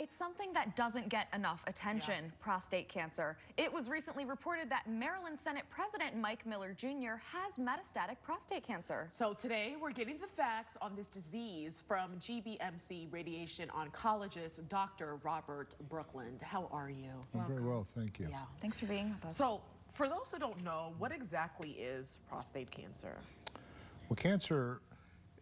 It's something that doesn't get enough attention, prostate cancer. It was recently reported that Maryland Senate President Mike Miller Jr. has metastatic prostate cancer. So today we're getting the facts on this disease from GBMC radiation oncologist Dr. Robert Brookland. How are you? I'm very well, thank you. Yeah. Thanks for being with us. So for those who don't know, what exactly is prostate cancer? Well, cancer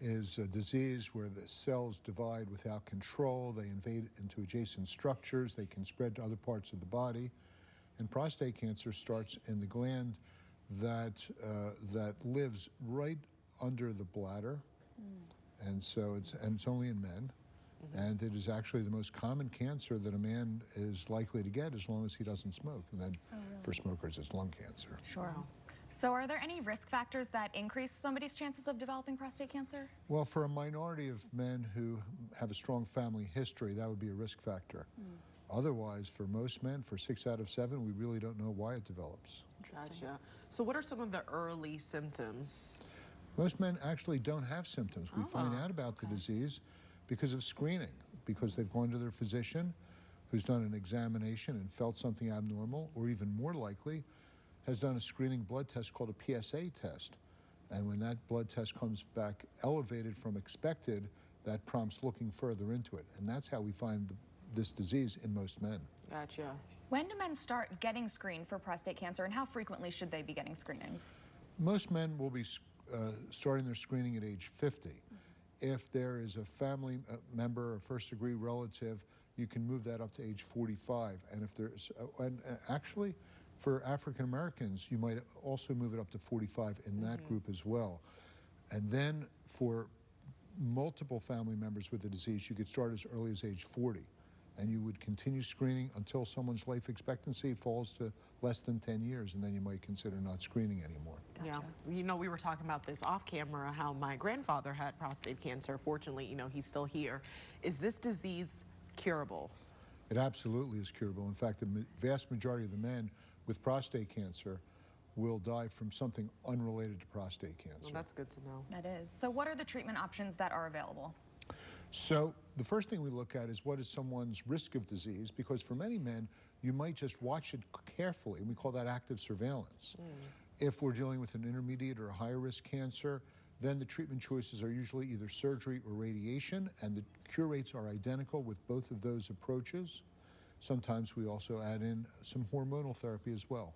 is a disease where the cells divide without control. They invade into adjacent structures. They can spread to other parts of the body. And prostate cancer starts in the gland that lives right under the bladder. And so it's only in men. And it is actually the most common cancer that a man is likely to get as long as he doesn't smoke. And then for smokers, it's lung cancer. Sure. Wow. So are there any risk factors that increase somebody's chances of developing prostate cancer? Well, for a minority of men who have a strong family history, that would be a risk factor. Otherwise, for most men, for 6 out of 7, we really don't know why it develops. Gotcha. So what are some of the early symptoms? Most men actually don't have symptoms. We find out about the disease because of screening, because they've gone to their physician who's done an examination and felt something abnormal, or even more likely, has done a screening blood test called a PSA test. And when that blood test comes back elevated from expected, that prompts looking further into it. And that's how we find this disease in most men. Gotcha. When do men start getting screened for prostate cancer, and how frequently should they be getting screenings? Most men will be starting their screening at age 50. If there is a family member, a first-degree relative, you can move that up to age 45. And if there's, actually, for African Americans, you might also move it up to 45 in that group as well. And then for multiple family members with the disease, you could start as early as age 40. And you would continue screening until someone's life expectancy falls to less than 10 years, and then you might consider not screening anymore. Gotcha. Yeah, you know, we were talking about this off camera, how my grandfather had prostate cancer. Fortunately, you know, he's still here. Is this disease curable? It absolutely is curable. In fact, the vast majority of the men with prostate cancer will die from something unrelated to prostate cancer. Well, that's good to know. That is. So what are the treatment options that are available? So the first thing we look at is what is someone's risk of disease, because for many men, you might just watch it carefully, and we call that active surveillance. If we're dealing with an intermediate or a higher risk cancer, then the treatment choices are usually either surgery or radiation, and the cure rates are identical with both of those approaches. Sometimes we also add in some hormonal therapy as well.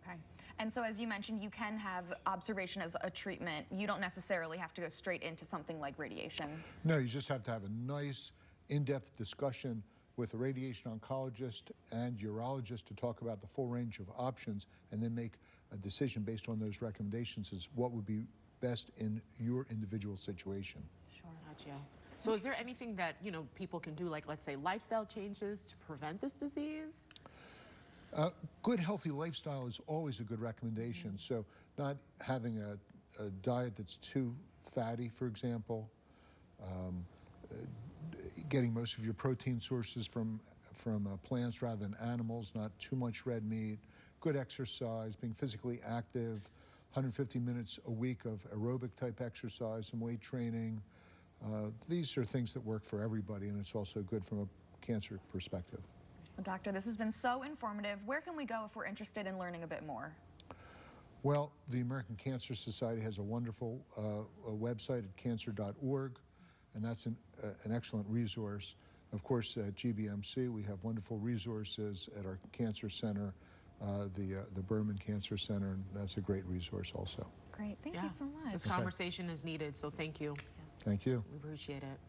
Okay. And so as you mentioned, you can have observation as a treatment. You don't necessarily have to go straight into something like radiation. No, you just have to have a nice, in-depth discussion with a radiation oncologist and urologist to talk about the full range of options, and then make a decision based on those recommendations as what would be best in your individual situation. Sure. Gotcha. So is there anything that, you know, people can do, like, let's say, lifestyle changes to prevent this disease? Good, healthy lifestyle is always a good recommendation. So not having a diet that's too fatty, for example, getting most of your protein sources from plants rather than animals, not too much red meat, good exercise, being physically active, 150 minutes a week of aerobic type exercise, some weight training. These are things that work for everybody, and it's also good from a cancer perspective. Well, Doctor, this has been so informative. Where can we go if we're interested in learning a bit more? Well, the American Cancer Society has a wonderful website at cancer.org, and that's an excellent resource. Of course, at GBMC, we have wonderful resources at our cancer center, the Berman Cancer Center, and that's a great resource also. Great. Thank you so much. This conversation is needed, so thank you. Thank you. We appreciate it.